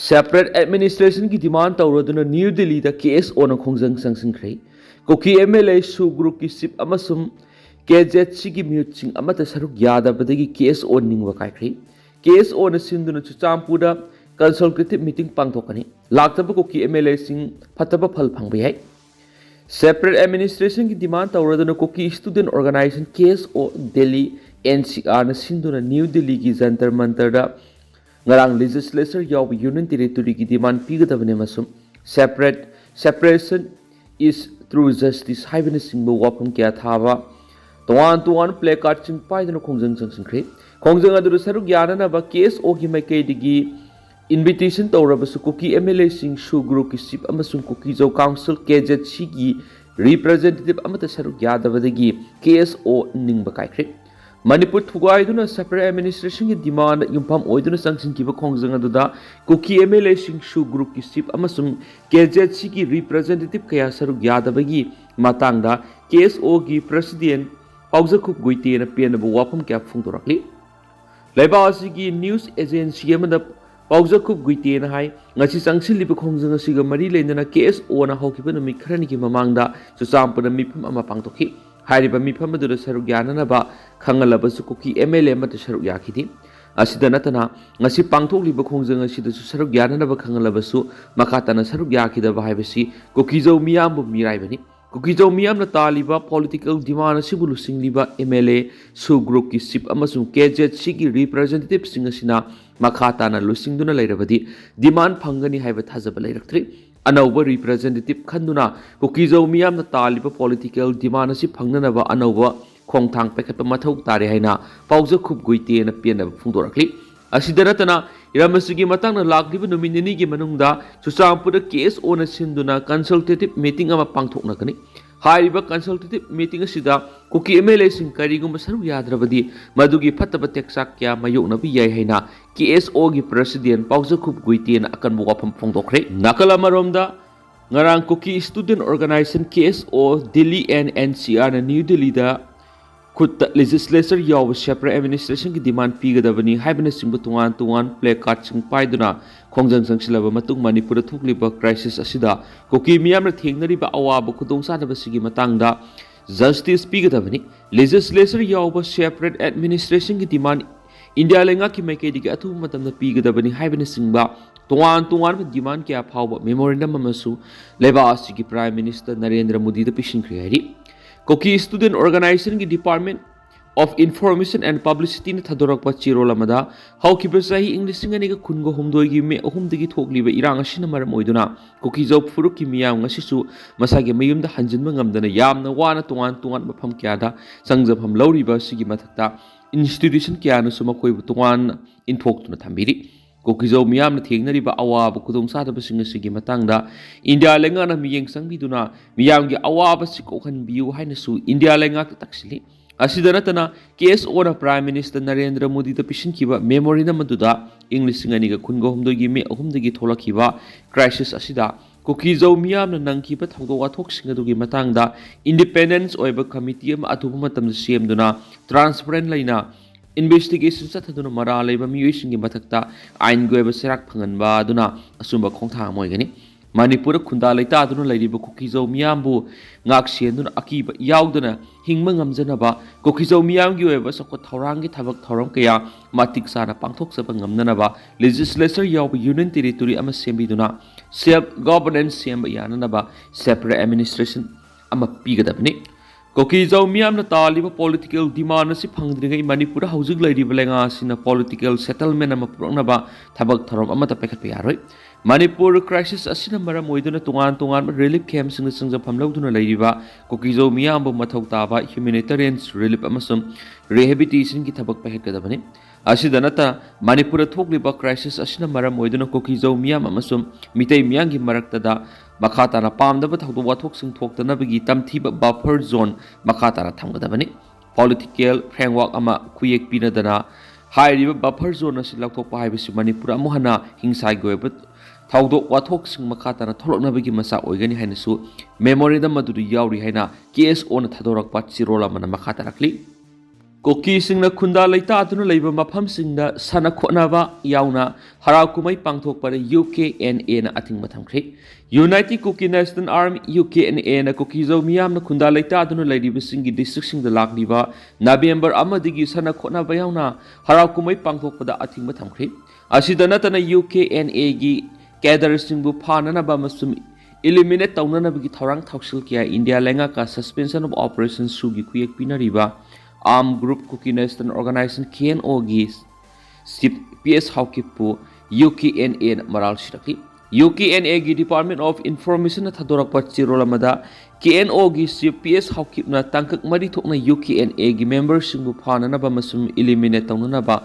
Separate administration की demand तौरदुना न्यू दिल्ली दा केस ओना खोंजंग संगसिंख्रे कुकी MLA सु ग्रुप की सिप अमसुम KZC की मिहुट सिंह अमत सरुक यादबदगी केस ओन निंगवा काइख्रे केस ओन सिंदुना चुचामपुदा कंसल्टेटिव मीटिंग पांगथोकनी लाक्तब कुकी MLA सिंह फतब फल फंगबे है सेपरेट एडमिनिस्ट्रेशन की डिमांड तौरदुना Kuki student organisation KSO Delhi NCR न सिंदुना न्यू दिल्ली की जंतर मंतर दा ngarang legislature yaw union territory ki demand pigadabane masum separation is through justice haibane singbo wapam kya thaba tuan play card sing paidana khongjang singkhre khongjang adu saruk yana ba case o ki maikei digi invitation tawrabasu kuki MLA sing shu group ki sip amasung kuki jo council KZC ki representative amata saruk yadabadagi case o ningba kaikre Manipur Thugaiduna separate administration ki demand yumpam oiduna sanction ki khongjang aduda kuki MLA sing shu group ki sip amasum KZC ki representative kaya saruk yadabagi matangda case o gi president Paujakhup Guite na pian bu wapam kya phungtorakli Laiba asi ki news agency amada Paujakhup Guite na hai ngasi sangsil liba khongjang asiga mari leinana case o na hokiba na mikhrani ki mamangda chuchampana mipam ama pangtokhi Hariba mifam adura saruk yananaba khangalabasу kuki MLA amata saruk yakidi asida natana ngasi pangthokliba khongjang asida saruk yananaba khangalabasу makatana saruk yakidaba haibasi kuki jo miyambu miraibani kuki jo miyamna taliba political demand asibu lusingliba MLA su group ki sip amasung KZC ki representative singasina makatana lusingduna lairabadi demand phangani haiba thajaba lairaktri Anova representative khanduna kukizo miyam na taliba political demand asi phangnanaba anova khongthang pekhatpa mathau tare haina Paujakhup Guite na piana phungdorakli asidanatana iramasugi matang na lakliba nominee gi manungda chuchampura case ona sinduna consultative meeting ama pangthokna kani hariba consultative meeting asida kuki MLA sing karigum saru yadrabadi madugi phataba teksak kya mayokna bi yai haina KSO gi president Paujakhup Guite na akan wapam phongdokre nakala maromda ngarang kuki student organization KSO Delhi and NCR na New Delhi da khut legislature yaw separate administration ki demand pigadabani haibana singbu tungan play card sing paiduna khongjang sangsilaba matung manipur thukliba crisis asida kuki miyamna thengnariba awaba khudongsadaba sigi matangda justice pigadabani legislature yaw separate administration ki demand India lenga ki maikei digi athu matamna pigadabani haibana singba tungan demand kya phawba memorandum amasu leba asigi prime minister Narendra Modi da pishinkhri hari Koki student organization ki department of information and publicity na thadorakpa chirol amada haukiba sahi english ngani ga khungo humdoi gi me ahum digi thokliba irang asina maram oiduna koki job furuk ki miyam ngasisu masagi mayumda hanjinba ngamdana yamna wana tungan mafam kya da sangjafam lawriba sigi mathakta institution kya na suma koi tungan inthok tuna thambiri Kokizo miyamna thengnariba awaba khudongsadaba singasi matangda India lenga na miyeng sangbiduna miyamgi awaba sikokhanbiu haina su India lenga taksili asidanatana case ona prime minister Narendra Modi da pishinkiba memorandum aduda English ngani ga khungo humdogi me ahumdagi tholakhiba crisis asida Kokizo miyamna nangkiba thawdo wathok singadugi matangda independence oiba committee ama atubu matamda semduna transparent laina investigation sathaduna mara leiba miyuising gi mathakta ain goiba serak phanganba aduna asumba khongtha moigani manipur khunda leita aduna leiriba kukizo miyambu ngak sienduna akiba yauduna hingma ngamjanaba kukizo miyam gi oiba sakot thorang gi thabak thoram kaya matik sana pangthok saba ngamnanaba legislature yaw union territory ama sembiduna self governance semba yananaba separate administration ama pigadabni Kokizo miyamna taliba political demand asi phangdringai Manipur haujik lairiba lenga asina political settlement ama purangnaba thabak thorom amata pekhat yaroi Manipur crisis asina maram oiduna tungan relief camp sing singja phamlauduna lairiba Kokizo miyambu mathau taba humanitarian relief amasum rehabilitation ki thabak pekhat kadabani asidanata Manipur thokliba crisis asina maram oiduna Kokizo miyam amasum mitei miyangi maraktada Makatana pamdaba thawdu wathok sing thoktanabagi tamthiba buffer zone makatana thamgadabani political framework ama kuyek pinadana hairiba buffer zone asi laktokpa haibisi Manipur amuhana hingsai goiba ꯊꯧꯗꯣꯛ ꯋꯥꯊꯣꯛꯁꯤꯡ ꯃꯈꯥ ꯇꯥꯅ ꯊꯣꯛꯂꯛꯅꯕꯒꯤ ꯃꯆꯥꯛ ꯑꯣꯏꯒꯅꯤ ꯍꯥꯏꯅꯁꯨ memorandum ꯑꯗꯨꯗ ꯌꯥꯎꯔꯤ ꯍꯥꯏꯅ KSOꯅ ꯊꯥꯗꯣꯔꯛꯄ ꯆꯤꯔꯣꯜ ꯑꯃꯅ ꯃꯈꯥ ꯇꯥꯔꯛꯂꯤ꯫ ꯀꯨꯀꯤꯁꯤꯡꯅ ꯈꯨꯟꯗꯥ ꯂꯩꯇꯥꯗꯨꯅ ꯂꯩꯕ ꯃꯐꯝꯁꯤꯡꯗ ꯁꯥꯟꯅ ꯈꯣꯠꯅꯕ ꯌꯥꯎꯅ ꯍꯔꯥꯎ ꯀꯨꯝꯍꯩ ꯄꯥꯡꯊꯣꯛꯄꯗ UKNAꯅ ꯑꯊꯤꯡꯕ ꯊꯝꯈ꯭ꯔꯦ꯫ ꯌꯨꯅꯥꯏꯇꯦꯗ Kuki National Army UKNAꯅ ꯀꯨꯀꯤꯖꯧ ꯃꯤꯌꯥꯝꯅ ꯈꯨꯟꯗꯥ ꯂꯩꯇꯥꯗꯨꯅ ꯂꯩꯔꯤꯕꯁꯤꯡꯒꯤ ꯗꯤꯁꯇ꯭ꯔꯤꯛꯁꯤꯡꯗ ꯂꯥꯛꯂꯤꯕ ꯅꯕꯦꯝꯕꯔ ꯑꯃꯗꯒꯤ ꯁꯥꯟꯅ ꯈꯣꯠꯅꯕ ꯌꯥꯎꯅ ꯍꯔꯥꯎ ꯀꯨꯝꯍꯩ ꯄꯥꯡꯊꯣꯛꯄꯗ ꯑꯊꯤꯡꯕ ꯊꯝꯈ꯭ꯔꯦ꯫ ꯑꯁꯤꯗ ꯅꯠꯇꯅ UKNAꯒꯤ ꯀꯦꯗꯔꯁꯤꯡꯕꯨ ꯐꯥꯅꯅꯕ ꯑꯃꯁꯨꯡ ꯏꯂꯤꯃꯤꯅꯦꯠ ꯇꯧꯅꯅꯕꯒꯤ ꯊꯧꯔꯥꯡ ꯊꯧꯁꯤꯜ ꯀꯌꯥ ꯏꯟꯗꯤꯌꯥ ꯂꯩꯉꯥꯛꯀ ꯁꯁꯄꯦꯟꯁꯟ ꯑꯣꯐ ꯑꯣꯄꯔꯦꯁꯟ ꯁꯨꯒꯤ ꯈꯨꯌꯦꯛ ꯄꯤꯅꯔꯤꯕ arm group Kuki national organisation KNO की चीफ PS हाउकिपु UKNA मराल सिरकली। UKNA की डिपार्टमेंट ऑफ इंफॉर्मेशन थादोरकपा चिरोल अमदा KNO की चीफ PS हाउकिपना तंकक मरी थोकना UKNA की मेंबरसिंगबु फाननबा मसुम इलिमिनेट तौननबा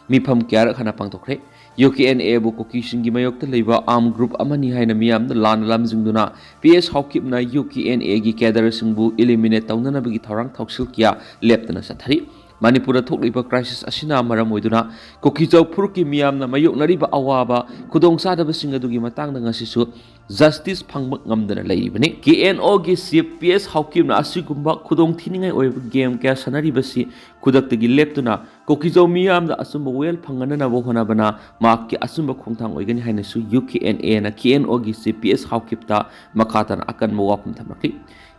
मिफम क्यार खना पांथोखरे। UKNA बु कुकीसिंगी मयोक्ता लेबा आर्म ग्रुप अमनी हाइना मियामदा लान लामजिंगदुना PS हाउकिपना UKNA की कैडरसिंगबु इलिमिनेट तौननबगी थौरांग थौसिल किया लेप्तना सथरी। मणिपुर थोक्लिबा क्राइसिस असिना मरम ओइदुना कुकीजौ फुरुकी मियामना मयोक्नरिबा अवाबा खुदोंसादबसिंग अदुगी मतांगदा ngasisu justice phangba ngamdana leibani। KNO की चीफ PS हाउकिपना असिगुम्बा खुदोंग थिनिंगाय ओइबा गेम क्या सनरिबसी खुदक्तगी लेप्तुना कुकीजौ मियामदा असुम्बा वेल फंगननबा होनाबना माकि असुम्बा खोंथांग ओइगनि हाइनसु UKNA ना KNO की चीफ PS हाउकिपता मखातन अकनबा वाफम थमरखि।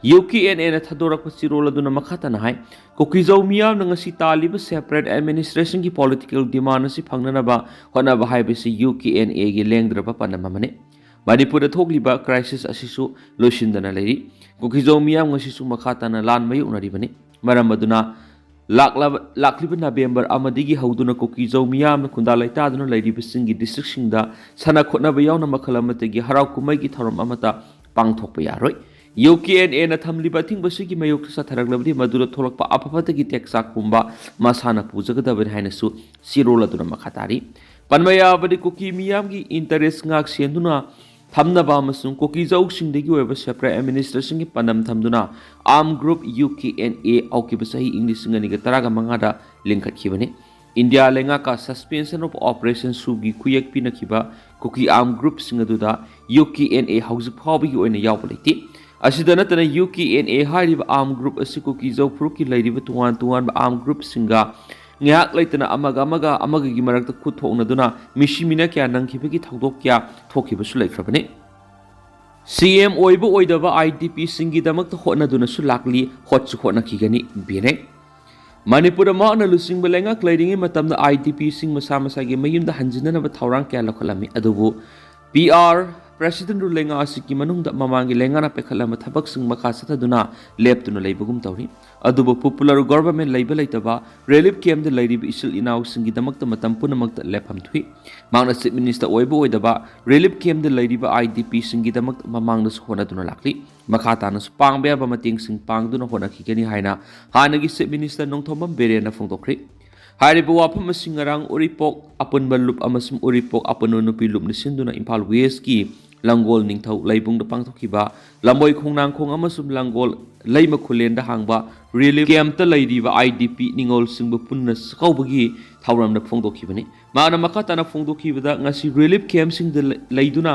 UKNA ना थादोरकपा चिरोल अदुना मखातन हाइ कुकीजौ मियामना ngasi तालिबा सेपरेट एडमिनिस्ट्रेशन की पॉलिटिकल डिमांड असि फंगननबा होनाबा हाइबसि UKNA की लेंद्रबा पनममने। मणिपुर थोक्लिबा क्राइसिस असिसु लोसिंदना लेरि कुकीजौ मियाम ngasisu मखातन लान मयुनरिबनि। मरम अदुना लाक्लिबा नबेम्बर अमदिगी हौदुना कुकीजौ मियामना खुंदा लैतादुना लैरिबसिंगी डिस्ट्रिक्टसिंगदा सना खोटनबा यावना मखल अमतगी हराव कुमैगी थौरम अमता पांगथोकपा यारोय। UKNA ना थमलिबा थिंगबसिगी मयोक्ता सथरगलबदि मदुरा थोलकपा अफफतगी टेक्साकुंबा मसाना पूजगदबनि हाइनसु सिरोल अदुना मखातारी। पनमयाबदि कुकी मियामगी इंटरेस्ट ngak सेंदुना थमनबा अमसुंग कुकीजौसिंगदगी ओइबा सेपरेट एडमिनिस्ट्रेशन की पनम थमदुना आर्म ग्रुप UKNA औकिबा सही इंग्लिश तरागा मंगादा लिंखटखिबनि। इंडिया लेंगाका सस्पेंशन ऑफ ऑपरेशन सुगी खुयेक पिनखिबा कुकी आर्म ग्रुप सिंगदुदा UKNA हौजिक फावबगी ओइना यावबा लेति। असिदा नतना UKNA हारिबा आर्म ग्रुप असि कुकीजौ फुरुकी लैरिबा तुवान तुवान आर्म ग्रुप सिंगा ngak laitana amaga gi marakta khut thoknaduna mishimina kya nangkhibagi thokdok kya thokhibasu laikhrabani। CM oiba oidaba IDP singi damakta hotnaduna su lakli hotchu hotnakhigani bene। Manipur माना लुसिंग बलेंगा cladding मतम IDP सिंग मसा मसा के मयुम हंजिनब थौरांग क्या लखलमी अदुबु PR प्रेसिडेंट रुलेंगा आसिकी मनुंग ममांगी लेंगाना पेखलम थबक सिंग मखा सथदुना लेप्तुना लेबगुम तौरी। अदुबु पॉपुलर गवर्नमेंट लेब लेतबा रिलीफ कैम्प द लेरिब इसिल इनाउ सिंगी दमक्त मतम पुनमक्त लेफम थुई। मांगना चीफ मिनिस्टर ओइबो ओइदबा रिलीफ कैम्प द लेरिब IDP सिंगी दमक्त ममांगना होनादुना लाखली। मखा ताना पांगबेब मतिंग सिंग पांगदुना होनाखिगनि हाइना हानगी चीफ मिनिस्टर नोंथोंबम बेरेना फोंदोखरि। हारिबो वाफम सिंगरांग उरिपोक अपुनबा लुप अमसुम उरिपोक अपुनो नुपी लुप निसिंदुना इम्फाल वेस्ट की Langol Ningthou लैबुंग पांथोखिबा लंबोय खोंनांखोंग अमसुम Langol lamb खुलेंदा हांगबा relief camp लैरिबा IDP निंगोल सिंगबु पुन्ना सकौबगी थौरमना फोंदोखिबनि। माना मखाताना फोंदोखिबदा ngasi रिलीफ कैम्प सिंग लैदुना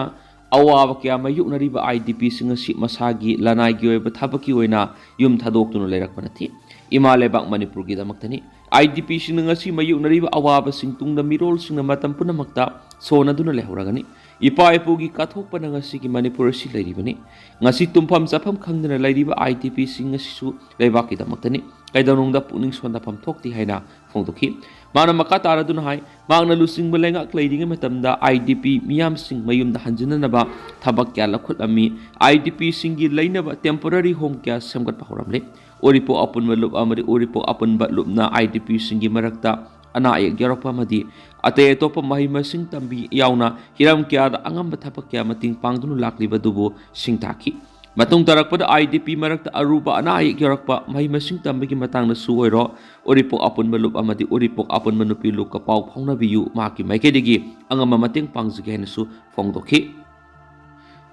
अवाब क्या मयुनरिबा IDP सिंग असि मसागी लनाइगी ओइबा थबकी ओइना युम थादोक्तुना लेरकपा नथि। इमा लेबाक मणिपुर की दमक्तनी IDP सिंग ngasi मयुनरिबा अवाब सिंग तुंगदा मिरोल सिंग मतम पुनमक्ता सोनदुना लेहौरगनी। इपा इपुगी काथोकपना ngasi की मणिपुर असि लैरिबनि। ngasi तुम्फम चफम खंगदना लैरिबा IDP सिंग asisu लेबाक की दमक्तनी कैदनुंगदा पुनिंग सोनदाफम थोक्ति हाइना फोंदोखि। माना मका तारदुना हाइ मांगना लुसिंग बलेंगा क्लाइडिंग मतमदा IDP मियाम सिंग मयुमदा हंजिननबा थबक क्या लखुलमी IDP सिंगी लैनबा टेम्पररी होम क्या सेमगतपा हौरमले। ओरिपो अपुनबा लुप अमरि ओरिपो अपुनबा लुपना IDP सिंगी मरक्ता अना अयेक यारकपमदि अतै अतोप महि मसिंग तंबी यावना हिरम क्यादा अंगम थबक क्या मतिंग पांगदुनु लाक्लिबदुबो सिंगताखि। मतुंग तरकपदा IDP मरक्ता अरुबा अना अयेक यारकपा महि मसिंग तंबगी मतांगना सुओइरो ओरिपो अपुनबा लुप अमदि ओरिपो अपुनबा नुपी लुप का पाउ फाउनाबियु माकी माइकेदगी अंगम मतिंग पांगजगे हेनसु फोंगदोखि।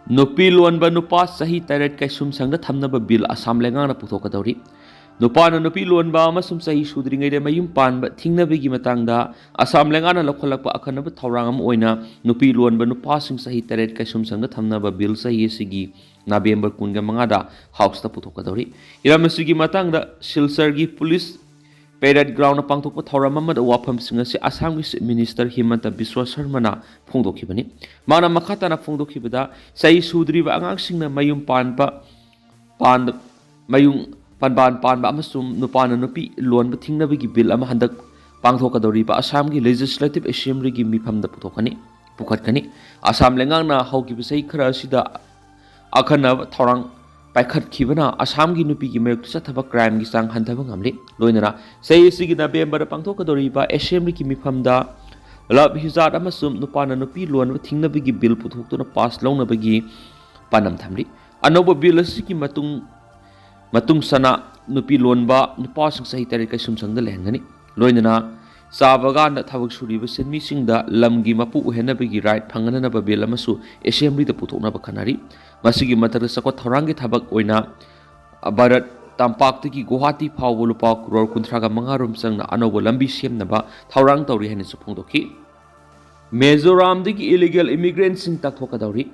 नुपी लोनबा नुपा सही तरत कैसुम संग थमनबा बिल असम लेंगाना पुथोकदौरी। नुपाना नुपी लोनबा अमसुम सही सुद्रिङैदे मयुम पानबा थिंगनबगी मतंगदा असम लेंगाना लखलकपा अखनब थौरांग अम ओइना नुपी लोनबा नुपासिंग सही तरेट कैसुम संग थमनबा बिल सही सिगी नवेंबर 25 हाउस ता पुथोकदौरी इरामसिगी मतंगदा सिलसरगी पुलिस पेरेड ग्राउंड पांथोकपा थौराम अमदा वाफम सिंग से असम की मिनिस्टर हिमंत बिस्वा शर्माना फोंदोखिबनी माना मखाताना फोंदोखिबदा सही सुद्रिबा अंगांगसिंगना मयुम Panba मयुम Panban Panba Amasum Nupana Nupi Luan Batingnabigi Bill Amahandak Pangthokadori Assam ki Legislative Assembly gi Mipam the Putokani Pukatkani Assam Lengana Hoki Bisai Krasida Akana Torang Paikat Kibana Assam gi Nupi gi Merk Sataba crime gi Sang Hantabangamli Loinara Say Sigina Bemba Pangthokadori Assembly ki Mipam da Lab Hizad Amasum Nupana Nupi Luan Batingnabigi Bill Putok to pass Lonabagi Panam Tamli Anoba Bill Siki Matung sana nupi lonba nupasing sahi tari kaisum sangda lehengani loinana sabagan thabak suri ba senmi singda lamgi mapu uhena bagi right phangana na ba bel amasu assembly da puthokna ba khanari masigi matar sakot thorangi thabak oina Bharat tampak ki Guwahati phawbo lupa crore 35 sangna anobo lambi semna ba thorang tawri hene suphongdoki Mizoram digi illegal immigrants sing taktokadawri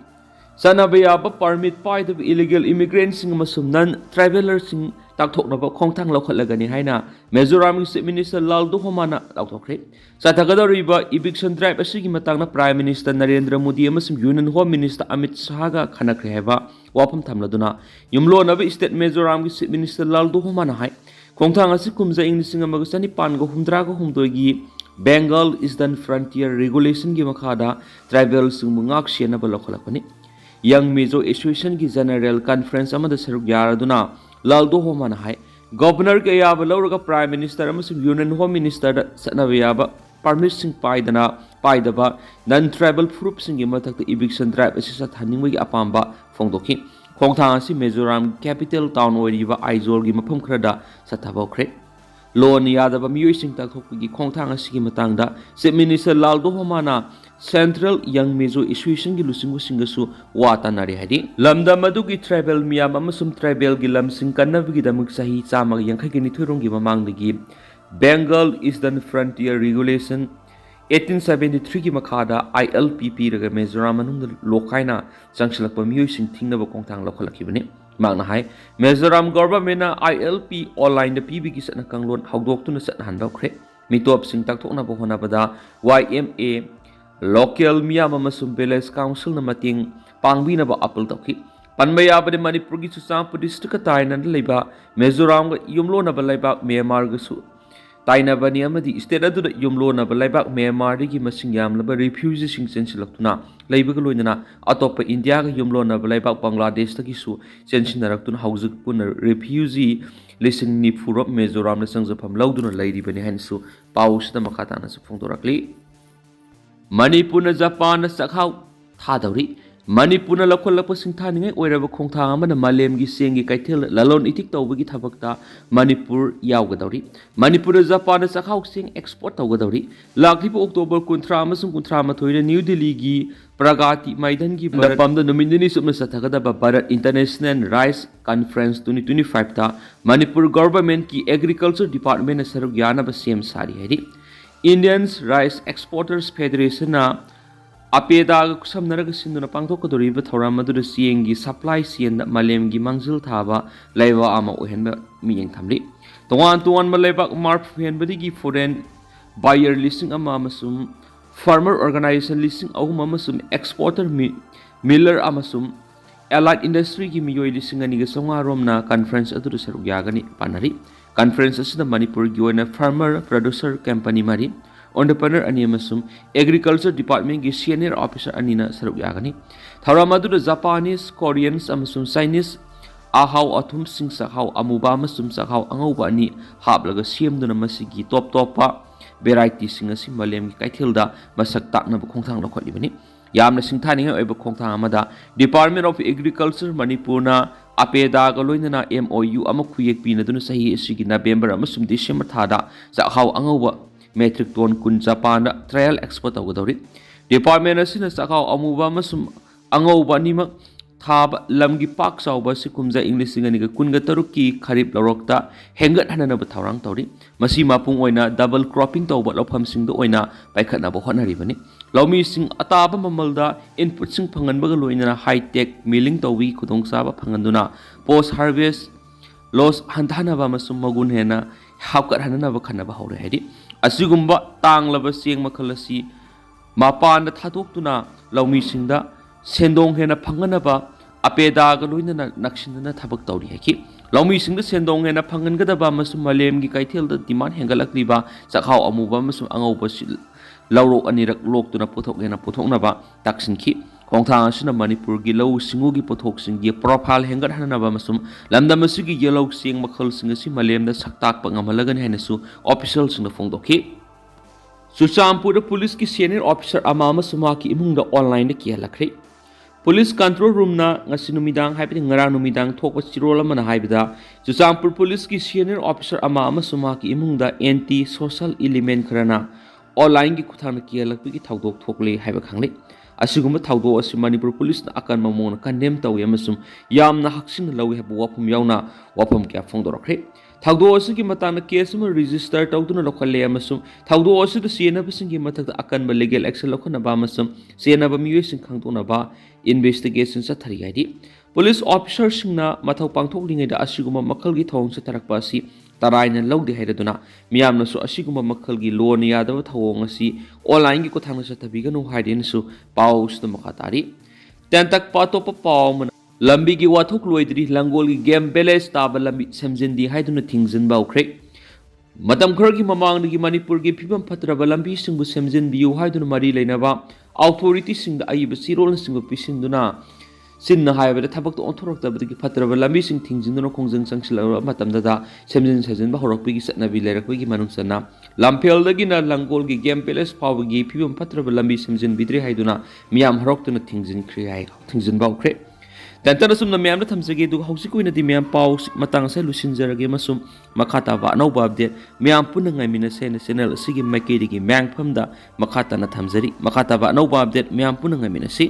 Sanabaya permit pai the illegal immigrants sing masum non travelers sing takthok na khongthang lokhalagani haina Mizoram Minister Laldo Homana laktokre Satagadari ba eviction drive asigi matangna Prime Minister Narendra Modi amasum Union Home Minister Amit Shah ga khanakre heba wapam thamladuna yumlo na state Mizoram Minister Laldo Homana hai khongthang asi kumza English singa magasani pan go humdra go humdogi Bengal Eastern Frontier Regulation gi makhada tribal sing mungak siena ba lokhalakani Young Mizo Association ki General Conference amada saruk yaraduna Laldo Homana hai Governor ke yaba lawraga Prime Minister amasum Union Home Minister sanaba yaba permit sing paidaba non tribal group sing gi mathak eviction drive asisa thaningwi apamba phongdoki khongthang asi Mizoram capital town oiriba Aizawl gi mafam khrada sathabokre Loan yadaba miyoi sing takthokgi khongthang asigi matangda Chief Minister Laldo Homana Central Young Mizo Association gi lusingu singasu watanari hadi lamda madugi tribal miyam amasum tribal gi lam sing kannabgi damuk sahi chama yankhai gi nithurung gi mamangdagi Bengal Eastern Frontier Regulation 1873 ki makhada ILPP raga Mizoram manung lokaina changsilakpa miyoi sing thingnaba khongthang lokhalakibani Magna hai Mizoram government na ILP online the PB ki satna kanglon hawdoktuna satna handokre mitop sing takthokna bo hona bada YMA local miyam amasum village council na mating pangbina ba apel tawki panbaya bade Manipur gi Chusampur district ka taina leiba Mizoram ga yumlo na ba leiba Myanmar ga su taina bani amadi state adu yumlo na ba leiba Myanmar gi masing yam laba refugees sing sensilaktuna leiba ga loinana atop India ga yumlo na ba leiba Bangladesh ta gi su sensinaraktuna haujuk pun refugee lising ni purop Mizoram na sangjapam lauduna leiri bani hansu paus da makata na su phongdorakli Manipur na Japan na sakhaw thadawri Manipur na lakolakpa singthaningai oiraba khongthang amana malem gi sengi kaithel lalon itik tawbagi thabakta Manipur yawgadawri Manipur na Japan na sakhaw sing export tawgadawri laklipa October 13 amasung 13 na New Delhi gi Pragati Maidan gi pamda nomindini sumna sathagada Bharat International Rice Conference 2025 ta Manipur government ki agriculture department na saruk yana ba sem sari hari Indians Rice Exporters Federation na apeda samnaraga sinduna pangthokadori ba thoram adu siengi supply chain da malem gi mangzil thaba leiwa ama ohenba miyeng thamli tuan maleba marp henbadi gi foreign buyer listing ama amasum farmer organization listing ahum amasum exporter miller amasum allied industry gi miyoi listing ani ga songa romna conference adu saruk yagani panari Conference asida Manipur gi oina farmer producer company mari entrepreneur ani amasum agriculture department gi senior officer ani na saruk yagani tharamadu Japanese Koreans amasum Chinese ahau athum sing sakhaw amuba amasum sakhaw angauba ani hablaga semduna masigi top pa variety sing asi malem gi kaithilda masak takna ba khongthang lokholibani yamna singthaninga oiba khongthang amada Department of Agriculture Manipur na apeda ga loinana MOU ama khuyek pina dunu sahi asigi November amasum December thada sakhaw angauba metric ton kun Japan trial export awgadori Department asina sakhaw amuba amasum angauba nima थाब लमगी पाक चाउबा सिकुमजा इंग्लिशिंग अनिगा कुनगा तरुकी खरीब लौरकता हेंगत हननबा थौरांग तौरी मसी मापुंग ओइना double cropping तौबा लौफमसिंग ओइना पाइखतनाबा होटनरिबनी लौमीसिंग अताबा ममलदा इनपुटसिंग फंगनबगा लोइना हाईटेक मिलिंग तौवी खुदोंगसाबा फंगनदुना पोस्ट हार्वेस्ट लॉस हंथानबा मसुम मगुन हेना हापकत हननबा खनबा हौरे हैदि असिगुम्बा तांगलबा सेंग मखलसी मापान थादोक्तुना लौमीसिंगदा सेंदोंग हेना फंगनबा अपेदागा लोइना नक्सिनना थबक तौरी हैकि लौमीसिंगदा सेंदोंग हेना फंगनगदबा मसुम मलेमगी कैथेलदा डिमांड हेंगलक्लिबा चखाव अमुबा मसुम अंगौबा लौरो अनिरक लोक्तुना पुथोक हेना पुथोकनबा ताक्सिनखि खोंथांग असुना मणिपुर की लौ सिंगुगी पोथोकसिंगी प्रोफाइल हेंगत हननबा मसुम लमदम असुगी येलो सिंग मखलसिंग असि मलेमदा सक्ताकपा ngमलगन हैनसु ऑफिशियल सिंग फोंदोखि चुचामपुर पुलिस की सीनियर ऑफिसर अमा मसुमा की इमुंग ऑनलाइन किया लखरे पुलिस कंट्रोल रूम ना ngasi numitang haibidi ngarang numitang thokpa chirol amana haibida चुचामपुर पुलिस की सीनियर ऑफिसर अमा मसुमा की इमुंग एंटी सोशल एलिमेंट खरना ऑनलाइन की खुथान किया लखपी थौदोक थोकले हाइबा खांगले असिगुम्बा थौदो असि मणिपुर पुलिस ना अकन ममोन कंडेम तौय अमसुम यामना हक्सिन लौय हबु वफम यावना वफम क्या फोंदोरखरे थौदो असि की मतान केस म रजिस्टर तौदुना लखले अमसुम थौदो असि द सीएनबसिंग की मथक अकन लीगल एक्शन लखनबा अमसुम सीएनब मियुसिंग खांदोनबा इन्वेस्टिगेशन चथरि गाइदि पुलिस ऑफिसर सिंगना मथौ पांथोकलिङैदा असिगुम्बा मखलगी थौंग चथरकपा असि तराइन लौदे हैरदुना मियामनसु असिगुम्बा मखलगी लोन यादव थौंग असि ऑनलाइन की कोथांग चथबिगनु हाइदेनसु पाउस द मखातारी तेंतक पातोप पाव लंबी की वाथुक लोइद्री लंगोल की गेम बेलेस ताब लंबी समजिंदी हाइदुना थिंगजिन बाउख्रे मतम खरगी ममांगदगी मणिपुर की फिबम फत्रबा लंबी सिंगबु समजिन बियु हाइदुना मरी लेनबा अथॉरिटी सिंग आइब सिरोल सिंगबु पिसिंदुना सिन्न हाइबदा थबक ओंथोरक्तबदगी फत्रबा लंबी सिंग थिंगजिनदुना खोंजंग संगसिलबा मतमददा सेमजिन सजनबा हरकपिगी सतनबी लेरकपिगी मनुंगसना लंफेलदगिना लंगोल की गेम पैलेस फावगी फिबम फत्रबा लंबी सेमजिन बिद्रे हाइदुना मियाम हरक्तुना थिंगजिन ख्रि हाइ थिंगजिन बाउख्रे तंतन सुमना म्याम थमजगे दु हौसि कुइनदि म्याम पाउ मतंग से लुसिनजरगे मसुम मखाताबा अनौबा अपडेट म्याम पुनंगाइ मिनसे चैनल सिगी मैकेदिगी म्यांगफमदा मखाताना थमजरी मखाताबा अनौबा अपडेट म्याम पुनंगाइ मिनसी